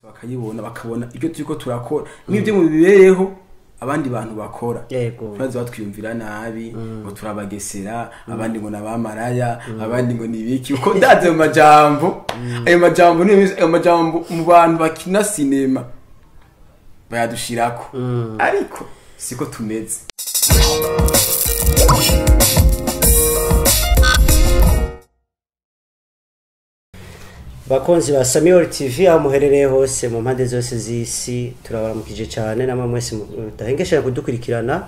bakayibona bakabona ibyo turiko turakora n'ibyo mu bibereho abandi bantu bakora bazi batwiyumvira nabi ngo turabagesera abandi ngo nabamaraya abandi ngo nibiki uko ndaze mu majambo ayo majambo mu bantu bakina sinema bayadushirako ariko siko tumeze. Bakonzi ba Samy-well TV amuherereye hose mu mpande zose z'isi turabaramukije cyane namwe mwese mutahengesha kudukurikirana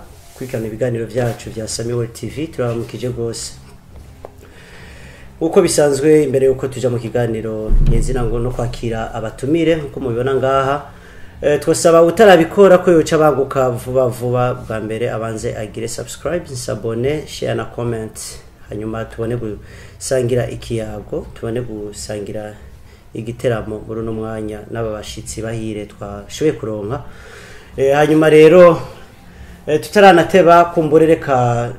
ibiganiro byacu bya Samy-well TV turabaramukije gose uko bisanzwe imbere yuko tuja mu kiganiro nyezina ngo no kwakira abatumire nkuko mubibona ngaha twasaba utarabikora ko yoca banguka vuba bwa mbere abanze agire subscribe s'abone share na comment hanyuma tubone gusangira ikiyago tubone gusangira igiteramo muri no mwanya n'ababashitsi bahire twashoboye kuronka hanyuma rero tutaranateba kumburereka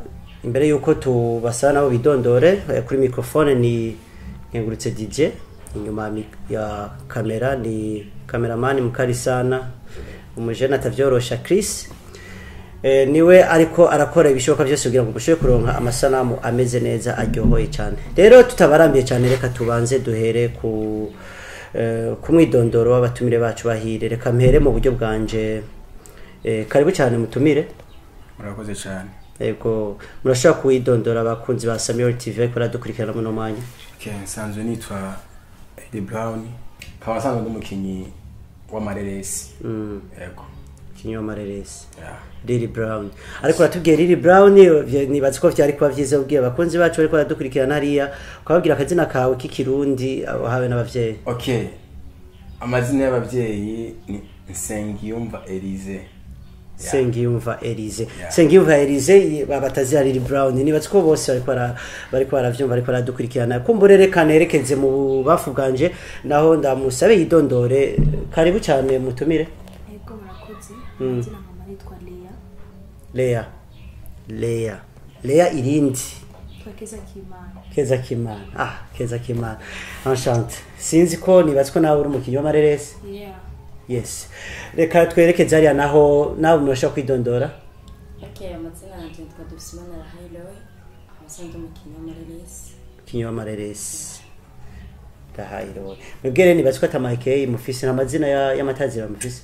imbere yuko tubasana nabo bidondore kuri microphone ni ngengurutse DJ inyuma ya kamera ni cameraman Mukarisana umujena atavyorosha Chris niwe ariko arakora ibishoboka byose kugira ngo bushobe kuronka amasanamu ameze neza aryohoye cyane. Rero tutabarambiye cyane reka tubanze duhere ku mwidondoro w'abatumire bacu bahire reka mpere mu buryo bwanje karibu cyane mutumire. Murakoze cyane. Yego murashaka kwidondora abakunzi ba Samy-well TV ko radukurikirana mu nomanya. Sanzwe nitwa Lily Brown kaba sanzwe ndumukinyi w'amareresi. Yego kinyo mareresi Lily Brown ariko ratubwiye Lily Brown nibatse ko byari kwa byiza ubwiye abakunzi bacu bariko baradukurikirana hariya ukababwira akazina kawe k'ikirundi wahawe n'abavyeyi. Okay, amazina y'abavyeyi ni Sengiyumva Elise. Sengiyumva Elise. Sengiyumva Elise babatazira Lily Brown nibatse ko bose bariko baravyumva bariko baradukurikirana kumburereka nerekeze mu bafu bwanje naho ndamusabe yidondore karibu cyane mutumire. Jina mama naitwa Lea. Lea irindi. Keza Kimana. Keza Kimana. Enchanté. Sinzi ko nibatsiko nawe uri umukinyi w'amareresi. Yeah. Yes. Reka twerekeze hariya naho nawe murashaka kwidondora. Okay, amazina yanjye yitwa Dusimana Rahailoy. Abasanzwe umukinyi w'amareresi. Umukinyi w'amareresi. Rahailoy. Mwebwe nibatsiko atamayike mufise n'amazina y'amatazira mufise.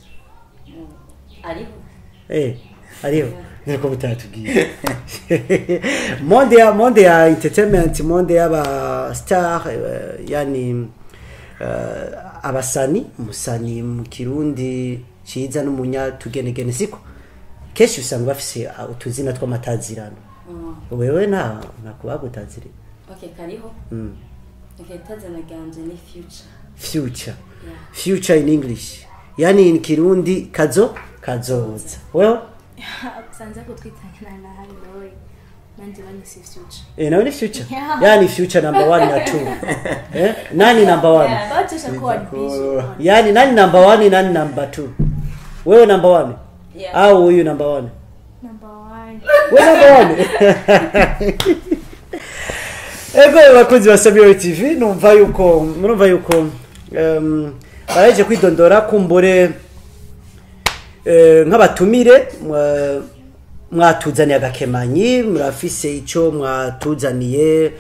Ariho niko butatubwiye monde ya entertainment monde y'aba star yani abasani musani mu kirundi ciza n'umunya tugenegene siko keshi usanga bafise utuzina tw'amatazirano wewe nakuba gutazira. Okay kariho okay tazana ganje ni future in English yani in kirundi kazoza wewe sanza kutwitana na Haloy nandi wani si future nawe ni future yani future number 1 na 2 nani number 1 bacha kwa vision yani nani number 1 nani number 2 wewe number 1 au huyu number 1 wewe number 1 ego bakunzi ba Samy-well TV numva yuko baraje kwidondora kumbure nk'abatumire mwatuzaniye agakemanyi murafise ico mwatuzaniye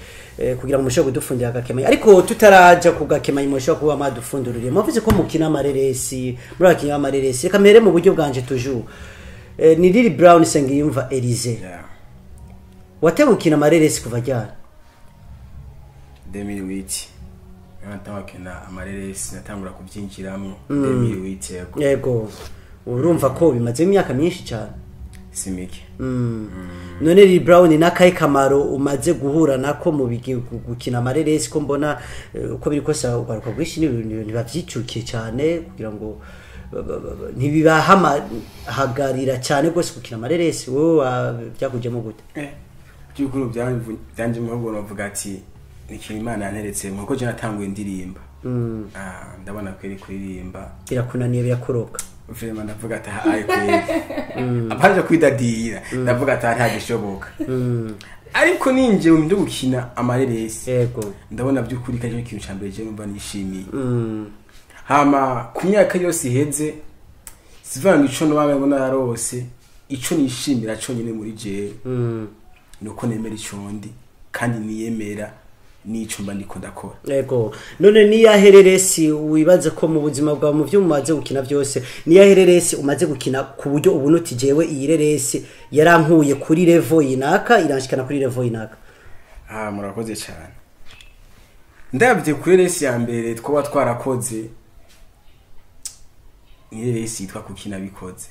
kugira ngo mushobore kudufundira agakemanyi ariko tutaraja ku gakemanyi mushobora kuba madufundurire muvuze ko mukina amareresi muri abakinya amareresi reka mere mu buryo bwanje toujours ni Lily Brown Sengiyumva Elise watewe ukina amareresi kuva ryari? 2008 natawakina amareresi natangura kubyinjiramo 2008 yego urumva ko bimaze imyaka myinshi cyane simike. None Lily Brown nakaye kamaro umaze guhura nako mu gukina amareresi ko mbona uko biri kosa ugaruka gwishi ntibavyicukiye cyane kugira ngo ntibibahamahagarira cyane gose gukina amareresi wowe byakujemo gute? Byukuru byanje mu bavuga ati ikintu Imana yanteretse nkuko je natanguye indirimba ndabona ko iri kuririmba birakunaniye birakuroka vraiment ndavuga ati ayi kweli apaje kwidadira ndavuga ati nta gishoboka ariko ninje mu gukina amareresi yego ndabona byukuri kaje ikintu cyambere je numva nishimiye hama ku myaka yose iheze sivanga ico no babe ngo narose ico nishimira cyo nyine muri jewe nuko nemera icondi kandi niyemera nico mba ndiko ndakora. Yego none niya hereresi wibaze ko mu buzima bwa mu byo mumaze gukina byose niya hereresi umaze gukina ku buryo ubunuti jewe iyi hereresi yarankuye kuri level yinaka iranshikana kuri level yinaka. Murakoze cyane. Ndabye kuri hereresi ya mbere twoba twarakoze ni hereresi yitwa kukina bikoze.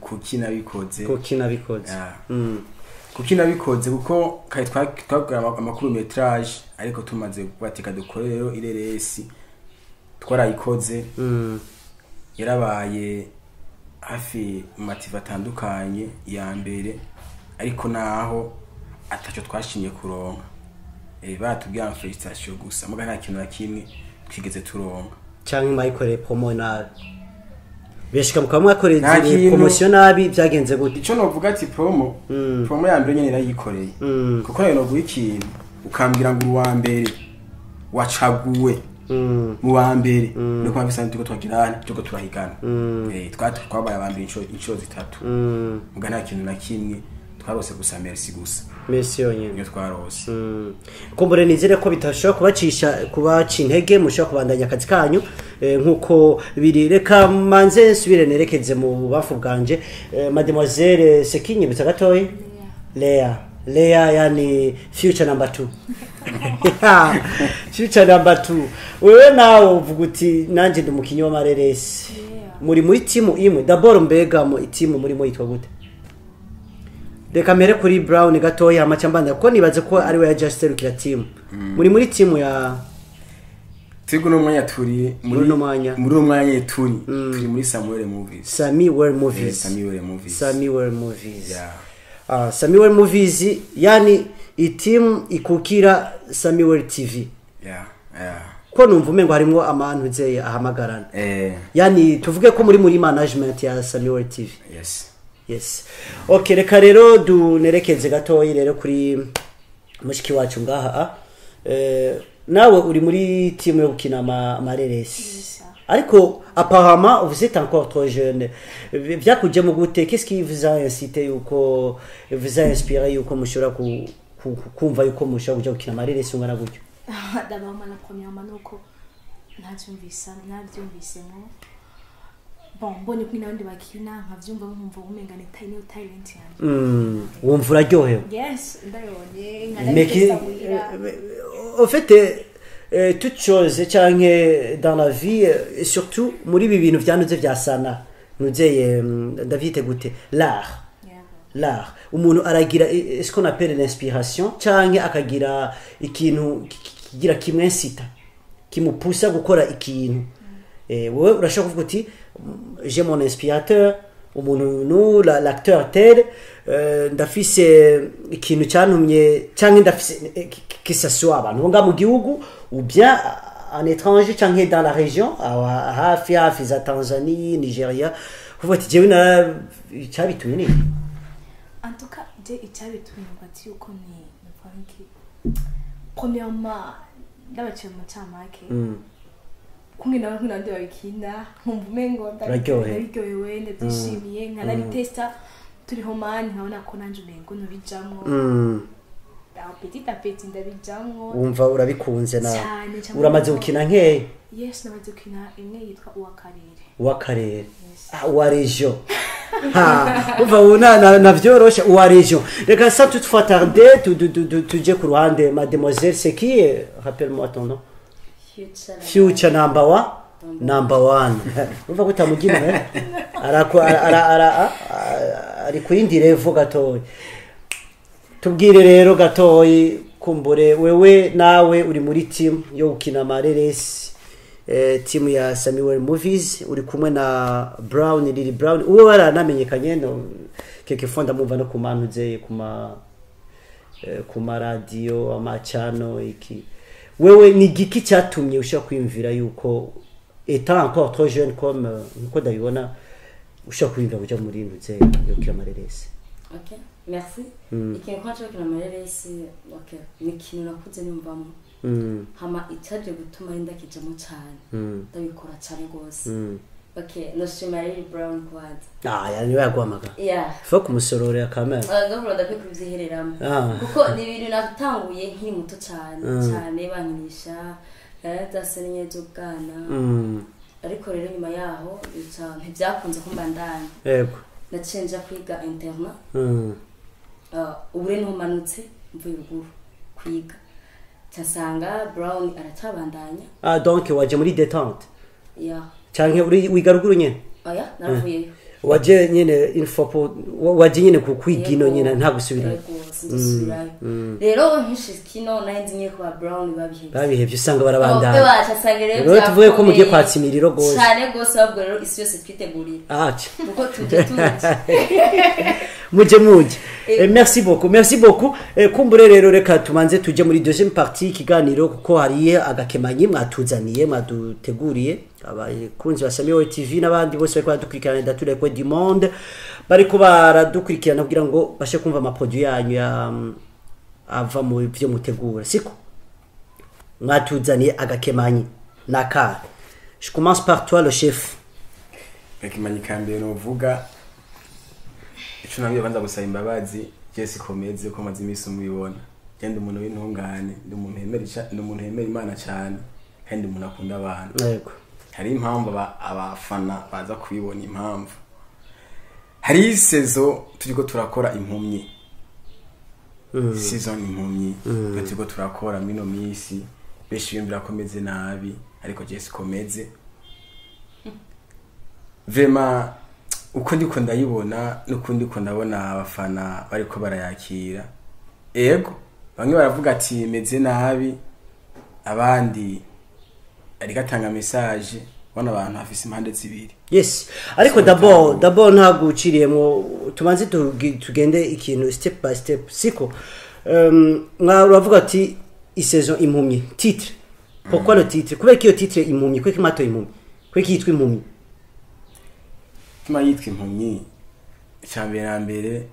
Kukina bikoze. Kukina bikoze kuko kai twabwira amakuru metrage ariko tumaze kubatika dukorero ireresi twarayikoze yarabaye hafi motive atandukanye ya mbere ariko naho atacho twashimye kuronka batubwira felicitation gusa muga nta kintu na kimwe twigeze turonka cyangwa mayikore promo nabi beshika mukamwe akoreze promotion nabi byagenze gute. Ico novuga ati promo ya mbere nyene nayikoreye kuko nayo noguha ikintu ukambwira ngo uwa mbere wacaguwe mu wa mbere no kwa bisanzwe ko twagirana cyo turahigana twabaye abambere inshuro zitatu muga nta kintu na kimwe twarose gusa merci gusa merci yonyene nyo twarose kumbure nizere ko bitashobora kubaca intege mushobora kubandanya akazi kanyu nkuko biri. Reka manze nsubire nerekeze mu bafu bwanje mademoiselle Sekinyi bitagatoye Lea yani future number 2 future number 2 wewe nawe uvuga uti nanje ndi mukinyi wa mareresi muri timu imwe d'abord mbega mu timu muri yitwa gute. Reka mere kuri Brown gatoya amacambanda ko nibaze ko ari we ya Justin kira team muri timu ya Tigo no mwanya turi muri umwanya turi muri Samy-well movies. Samy-well movies yeah. Samy-well movies yani iteam ikukira Samy-well TV yeah. Ko numva umengo harimo amantu zeye ahamagarana yani tuvuge ko muri management ya Samy-well TV. Yes. Okay, reka rero dunerekeze gatoyi rero kuri mushiki wacu ngaha nawe uri muri team yo gukina amareresi ariko apparemment vous êtes encore trop jeune vyakuje mu gute qu'est-ce qui vous a incité yuko vous a inspiré yuko mushobora kumva yuko mushobora kuja gukina amareresi ungana gutyo. D'abord la première manuko navyumvisemo mbonye ko n'abandi bakina nkavyumva nkumva umenga ni talent yanjye wumva uraryohewe. Yes ndayone nkanayisabira en fait toute chose canke dans la vie et surtout muri ibi bintu vyanuze vyasana nuzeye ndavyite gute l'art umuntu aragira ce qu'on appelle l'inspiration canke akagira ikintu kigira kimwensita kimupusa gukora ikintu wewe urashaka kuvuga uti j'ai mon inspirateur umuntu l'acteur tel ndafise ikintu cyantumye canke ndafise kisaswa abantu nga mu gihugu ou bien en étranger canke dans la région hafi za Tanzanie Nigeria kuvuga ati jewe na cyabitumye ni en tout cas je icyabitumye ngati uko ni mvanki premièrement ndabaciye mu cyamake kumwe n'abandi babikina nkumva umengo ndaryohewe ndabyishimiye nkanabitesta turiho mani nkabona ko nanje umengo nubijamwo petit à petit ndabijamwo wumva urabikunze na uramaze gukina nkeye. Yes namaze gukina imwe yitwa uwa karere uwa region uva una navyorosha uwa region. Reka sans toutefois tarder tuje ku ruhande mademoiselle c'est qui rappelle-moi ton nom. Future number 1 uva kutamugina ari kuyindi level gatoyi. Tubwire rero gatoyi kumbure wewe nawe uri muri team yo gukina amareresi team ya Samy-well movies uri kumwe na Lily Brown uwo baranamenyekanye no quelquefois ndamumva no kumantuze kuma radio amachano iki wewe ni giki cyatumye ushaka kwimvira yuko étant encore trop jeune comme nko ndabibona ushaka kwimvira kuja muri ntuze yo kiramareresi. Okay merci ikintu kwacho kiramareresi okay ni kintu nakuze nimvamo hama itaje gutuma ndakijamo cyane ndabikora cyane gose okay noshima Lily Brown kwanza yani yagwamaga fo kumusororera kamera ngakora ndakwihereramo kuko ni ibintu natanguye nkiri muto cyane bankinisha dasenye z'ubwana ariko rero nyuma yaho ntibyakunze ko mbandanya yego nacenja kwiga interna ubure ntumanutse mvuye ruguru kwiga cyasanga Brown aracabandanya donc waje muri détente canke uri wiga ruguru nyene naravuyeyo waje nyene info waje nyene ku kwigino nyene nta gusubira rero nkishikino nahenze nye kwa Brown babihevye usanga barabandana rero tuvuye ko mugiye kwatsimiriro gose cyane gose ahubwo rero isi yose twitegurira kuko tuje muje merci beaucoup kumbure rero reka tumanze tuje muri deuxième partie kiganiro kuko hariye agakemanyi mwatuzaniye mwaduteguriye abakunzi ba Samy-well TV n'abandi bose bari kwadukurikirana dature ko du monde bariko baradukurikirana kugira ngo bashe kumva amaproduit yanyu ya ava mu byo mutegura siko mwatuzaniye agakemanyi naka. Je commence par toi le chef. Agakemanyi kambe no vuga ico nabiye banza gusaba imbabazi Jesse komeze ko mazi imisi mubibona kandi umuntu w'intungane ndi umuntu hemera Imana cyane kandi umuntu akunda abantu yego hari impamvu abafana baza kubibona impamvu hari sezo turiko turakora impumyi season impumyi turiko turakora mino misi beshi bimbira komeze nabi ariko Jesse komeze vema uko ndiko ndayibona nukundi ko ndabona abafana bariko barayakira ego bamwe baravuga ati meze nabi abandi ari gatanga message wana abantu afise impande zibiri yes ariko d'abord ntabwo uciriyemo tumanze tugende ikintu step by step siko uravuga ati isaison impumyi titre pourquoi le titre kubera kiyo titre impumyi kweki mato impumyi kweki yitwa impumyi tuma yitwa impumyi cyambere na mbere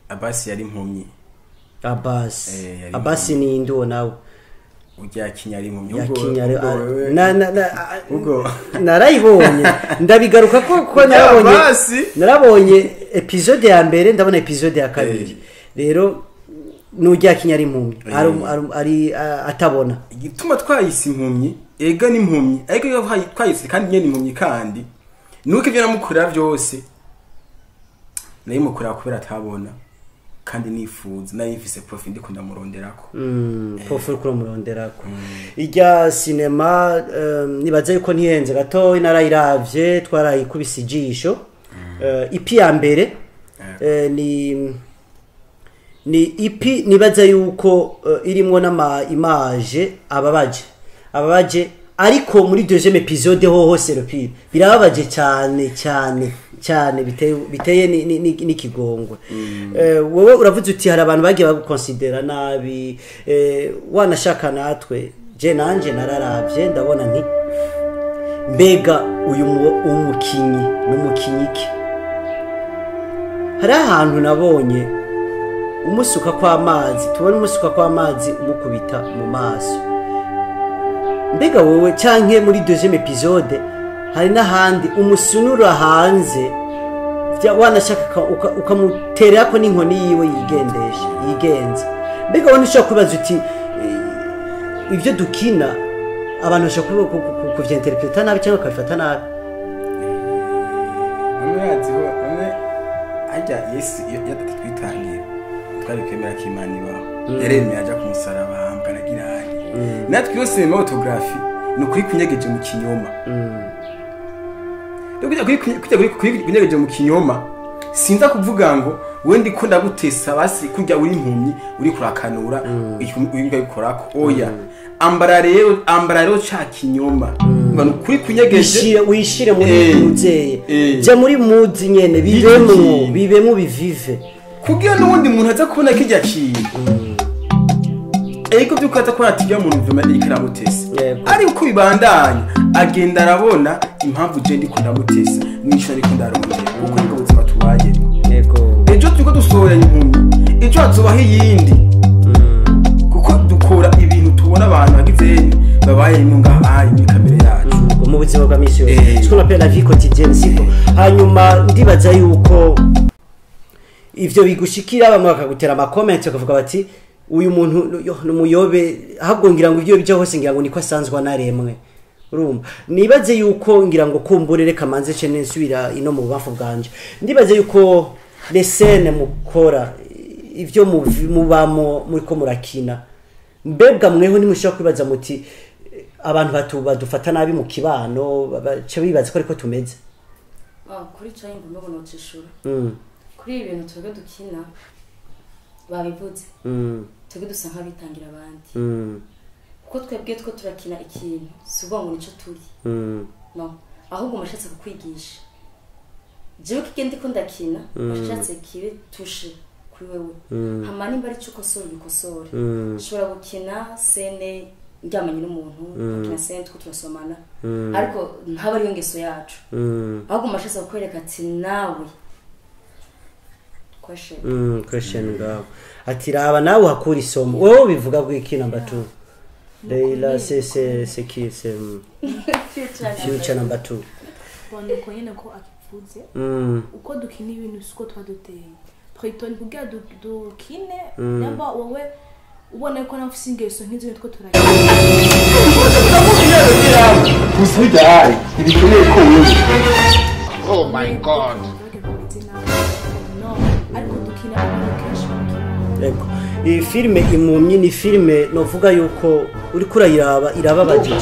Abasi yari impumyi Abasi ni ndo nawe ujya kinyari impumyi ubwo narayibonye ndabigaruka ko narabonye episode ya mbere ndabona episode ya kabiri rero nujya kinyari impumyi ari atabona igituma twayise impumyi ega ni impumyi ariko twayise kandi nyene impumyi kandi nuko ibyo namukorera byose nayimukora kubera atabona kandi nifuza nayifise profit ndiko ndamuronderako profit kuro muronderako ijya cinema nibaza yuko ntihenze gato narayiravye twarayikubise ijisho ipi ya mbere ni ipi nibaza yuko irimwo n'ama image ababaje ariko muri deuxième épisode hose le pire birababaje cyane biteye n'ikigongwe wowe uravuze uti hari abantu bagiye bagukonsidera nabi wanashaka natwe je nanje nararavye ndabona nti mbega uyu umukinyi n'umukinyiki hari ahantu nabonye umusuka kw'amazi umukubita mu maso mbega wowe canke muri deuxième épisode hari n'ahandi umusunura hanze wanashaka ukamutera ko n'inkoni yiwe yigenza mbega wowe ushaka kubaza uti ivyo dukina abantu bashaka kuvyenterpreta nabi cyangwa bakabifata nabi ajya Yesu yatatwitangira twari kwemera ko Imana ibaho yaremye aja ku musaraba hambwa nagira natwe yose mu autography no kuri kunyegeje mu kinyoma kujya kunyegeje mu kinyoma sinza kuvuga ngo wendi ko ndagutesa basi kujya uri impumyi uri kurakanura uyikorako oya ambara rero cha kinyoma ngano kuri kunyegeje wishire muri muzeye je muri muzi nyene bibemo bivive kugira n'ubundi muntu aza kubona kijya kintu ego byukaza ko natijya mu nvuma ikiramutesa ari uko bibandanya agenda arabona impamvu je ndiko ndamutesa nisho ariko ndarongera kuko niko buzima tubaye ego ejo tuko dusohora impumyi ejo azobaho yindi kuko tubona abantu bagize babaye ngaha muri kamere yacu mu buzima bwa misi yose siko napela vie quotidienne siko hanyuma ndibaza yuko ivyo bigushikira bamwe bakagutera ama comment bakavuga bati uyu muntu numuyobe ahubwo ngira ngo ivyo bijya hose ngira ngo niko asanzwe anaremwe urumva nibaze yuko ngira ngo kumbure reka manze cene nsubira ino mu bubafu bwanje ndibaze yuko lesene mukora ivyo mubamo muri ko murakina mbebwa mweho nimushaka kwibaza muti abantu badufata nabi mu kibano bace bibaza ko ariko tumeze kuri cyo ngomba kunocishura kuri ibintu twebwe dukina babivuze twebwe dusa nk'abitangira abandi kuko twebwe two turakina ikintu si uvuga ngo nico turi no ahubwo umushatse kukwigisha jewe kigende ko ndakina umushatse kibe tushe kuri wewe hama nimba ari cyo ukosora ubikosore ushobora gukina sene njyamanye n'umuntu gukina sene two turasomana ariko ntaba ariyo ngeso yacu ahubwo umushatse kukwereka ati nawe question ngaho ati raba nawe hakura isomo wowe bivuga bw'iki number 2 Leila c'est qui c'est future number 2 bone ko nyene ko akivuze uko dukina ibintu siko twaduteye Triton kugira dukine namba wowe ubona ko nafise ingeso nk'izo two turagenda usijari ibikeneye ko wewe oh my god no ariko dukina application yego iyi filme impumyi ni filme novuga yuko uri kurayiraba irababaje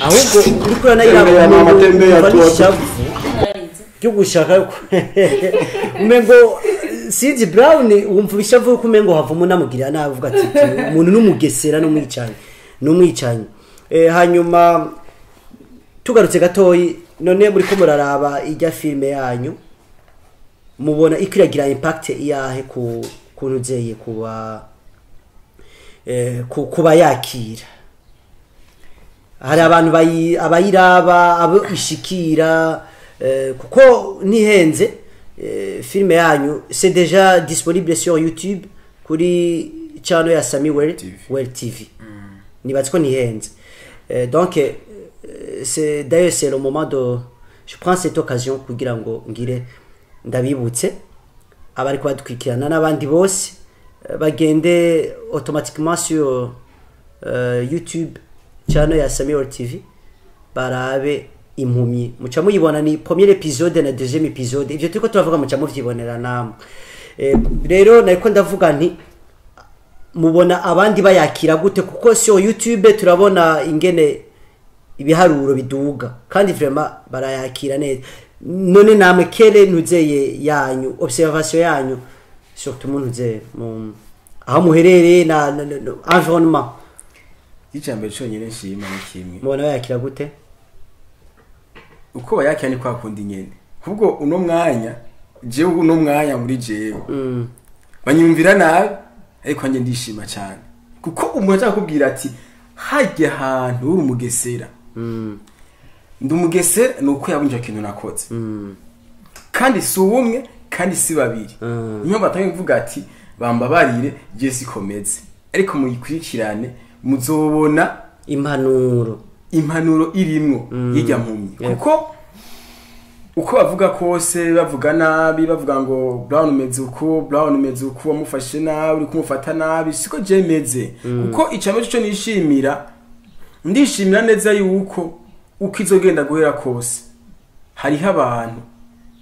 ahubwo uri kuranayiraba byo gushaka umengo Sidi Brown wumva bishavuye ko umengo havuma namugirira navuga ati umuntu numugesera n'umwicanyi hanyuma tugarutse gatoyi none muri ko muraraba ijya filme yanyu mubona ikiragira impact yahe ku kunuzeye kuba yakira hari abantu abayiraba abo ishikira kuko nihenze filme yanyu c'est déjà disponible sur YouTube kuri channel ya Samy-well TV nibatse ko nihenze donc c'est d'ailleurs c'est le moment de je prends cette occasion kugira ngo ngire ndabibutse abari kwadukwikirana n'abandi bose bagende automatiquement sur YouTube channel ya Samy-well TV barabe impumyi muca muyibona ni premier épisode na deuxième épisode ivyo turiko turavuga muca muvyibonera namwe rero nariko ndavuga nti mubona abandi bayakira gute kuko sur YouTube turabona ingene ibiharuro biduga kandi vraiment barayakira neza none namwe kere ntuzeye yanyu observation yanyu surtout ntuzeye aho muherereye na environnement icambere cyonyine nshima n'ikimwe mubona bayakira gute uko bayakira ni kwa kundi nyene kubwo uno mwanya jewe uno mwanya muri jewe banyumvira nabi ariko nje ndishima cyane kuko umuntu akubwira ati hajye hantu uri umugesera ndumugesera nuko yabunje kintu nakoze kandi si umwe kandi si babiri niyo batangiye kuvuga ati bambabarire je sikomeze ariko muyikurikirane muzobona impanuro irimwo yijya mpumyi kuko uko bavuga kose bavuga nabi bavuga ngo Brown meze uko wamufashe nabi uri kumufata nabi siko je meze kuko icamwe cyo ndishimira neza yuko ukizogenda guhera kose hariho abantu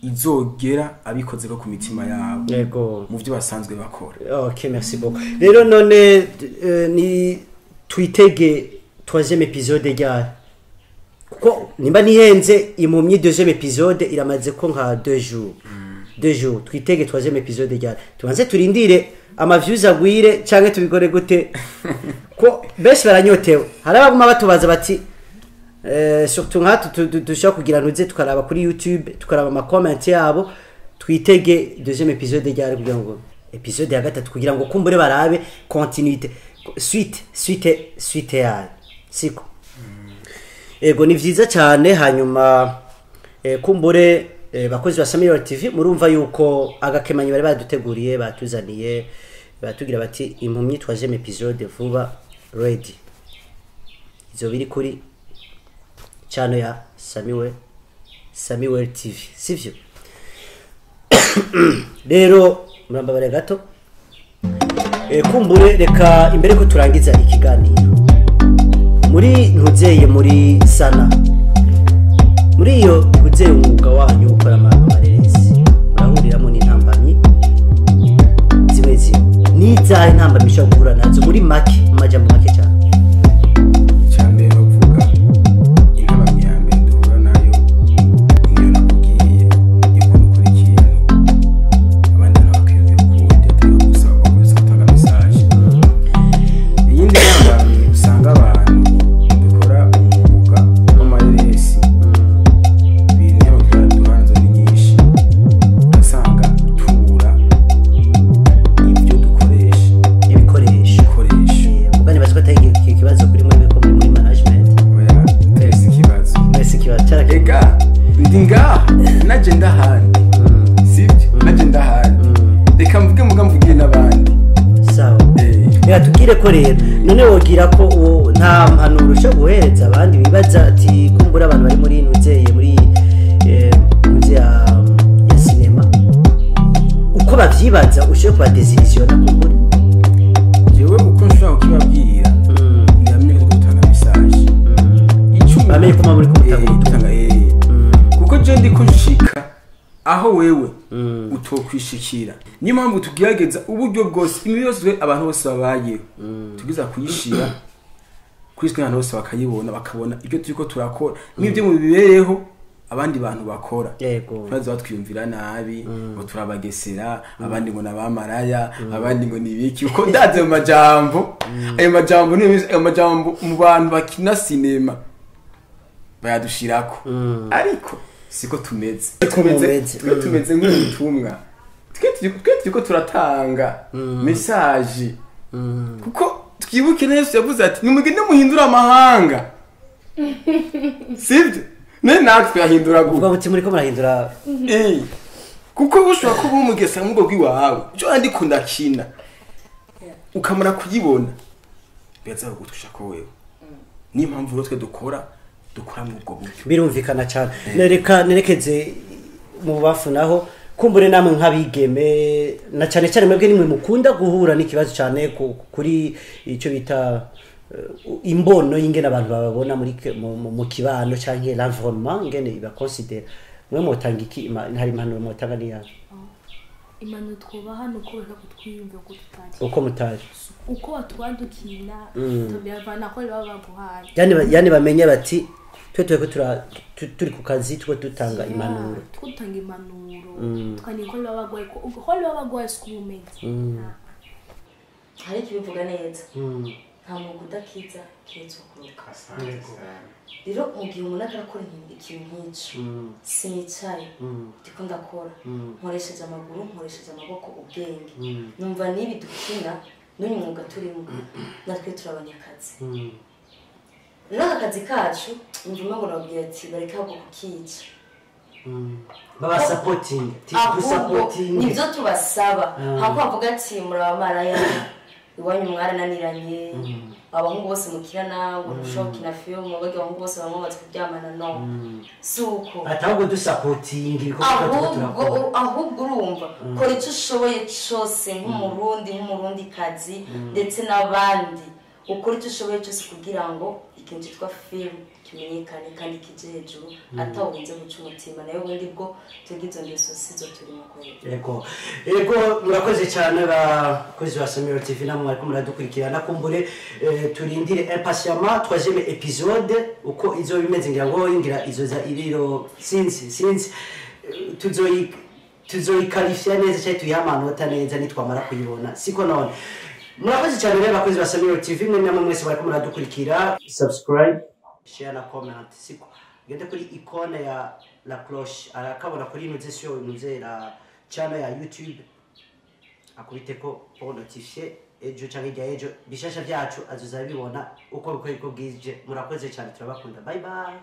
izogera abikoze ko ku mitima yabo yego mu byo basanzwe bakora. Okay, merci beaucoup. Rero none ni twitege 3e épisode ryari kuko nimba nihenze impumyi 2e épisode iramaze ko nka 2 jours twitege 3e épisode ryari tubanze turindire ama views agwire canke tubikore gute ko bese baranyotewe hari abaguma batubaza bati surtout nka dushaka kugira ntuze tukaraba kuri YouTube tukaraba ama comment yabo twitege 2e épisode ryari kugira ngo épisode ya gatatu kugira ngo kumbure barabe continuité suite ya siko ego ni vyiza cyane hanyuma kumbure bakozi ba Samy-well TV murumva yuko agakemanyi bari baduteguriye batuzaniye batugira bati impumyi twaje episode vuba ready izo biri kuri channel ya Samy-well TV sivyo rero murambabare gato kumbure reka imbere ko turangiza ikiganiro muri ntuzeye muri sana muri iyo ntuzeye umwuga wanyu ukora amareresi murahuriramo n'intambamyi zimwe n'izahe ntambamyi ushobora guhura nazo muri make amajambo make cyane cyambere bavuga intambamyi ya mbere duhura nayo niyo nakubwiye ikuntu kuri ikintu abandi bakiyumvira ukundi atari gusaba bakomeza gutanga message iyindi ntambamyi usanga abantu dukora umwuga w'amareresi naje ndahandi sibyo naje ndahandi reka mvuge mugamvugiye nabandi sawa reka tugire ko rero none wogira ko nta mpanuro usho guhereza abandi bibaza ati kumbura abantu bari muri nuzeye muri ya cinema uko bavyibaza usho kwa decision kumbura jewe uko nshobora kukibabwira yamenye gutanga message icumi bamenye ko muri gutanga kuko je ndi kunshika aho wewe utokwishikira niyo mpamvu tugerageza uburyo bwose imibiyose abantu bose babaye tugiza kuyishira kuri twe hano bose bakayibona bakabona ibyo turiko turakora n'ibyo mu bibereho abandi bantu bakora turaza batwiyumvira nabi ngo turabagesera abandi ngo nabamaraya abandi ngo nibiki uko ndaze mu majambo ayo majambo ni majambo mu bantu bakina cinema bayadushirako ariko siko tumeze nk'ubutumwa twiko turatanga message kuko twibuke neza yavuze ati nimugende muhindura amahanga sibyo natwe yahindura guvuga buti muri ko murahindura kuko ushobora kuba umugesa mu bwo iwawe cyo andiko ndakina ukamara kuyibona byaza gutusha ko wewe ni impamvu rotwe dukora mu bwo buryo birumvikana cyane nerekeze mu bafu naho kumbure namwe nk'abigeme na cyane cyane mwebwe nimwe mukunda guhura n'ikibazo cyane kuri icyo bita imbono y'ingene abantu bababona muri mu kibano cyangwa l'environnement ngene iba considère mwe mutanga iki hari impanuro mutanga ni yaje impanuro twuba hano ko beka kutwiyumva ko tutari uko mutaje uko batwadukina tubiyavana ko baba baguhaye yani bamenye bati twe turi ku kazi twe dutanga impanuro twutanga impanuro twanikora babagwaye ko babagwaye skument hari kibivuga neza nta muntu udakiza kiretse kuruka rero mu gihe umuntu akarakora ikintu nk'icyo sinicaye ndiko ndakora nkoresheje amaguru nkoresheje amaboko ubwenge numva nibi dukina n'uyu mwuga turimo natwe turabanyakazi rero akazi kacu njuma ngo nabwiye ati bareka ahubwo kukica baba supporting nibyo tubasaba hako bavuga ati murabamaraya iwanyu mwarananiranye abahungu bose mukirana ngo ntushobora gukina film abage abahungu bose bamwe kuryamana no suko atahubwo dusupporting ahubwo urumva kora icyo ushoboye cyose nk'umurundi kazi ndetse n'abandi ukora icyo ushoboye cyose kugira ngo ikintu cyitwa film kimenyekane kandi kije hejuru atawurinze guca umutima nayo ubundi bwo tugize ngeso sizo turimo korera yego murakoze cyane bakozi ba Samy-well TV namwe ariko muradukurikirana kumbure turindire impatiemment troisième épisode uko izo bimeze ngira ngo ingira izoza iriro sinzi tuzoyikalifia neza cyane tuyamanota neza nitwamara kuyibona siko none murakoze cyane rero bakozi ba Samy-well TV mwe namwe mwese bariko muradukurikira subscribe share na comment siko gende kuri icone ya la cloche arakabona kuri nuze la channel ya YouTube akubiteko pour notifier ejo cyangwa ijya ejo bishasha byacu azoza bibona uko biko bwije murakoze cyane turabakunda bye bye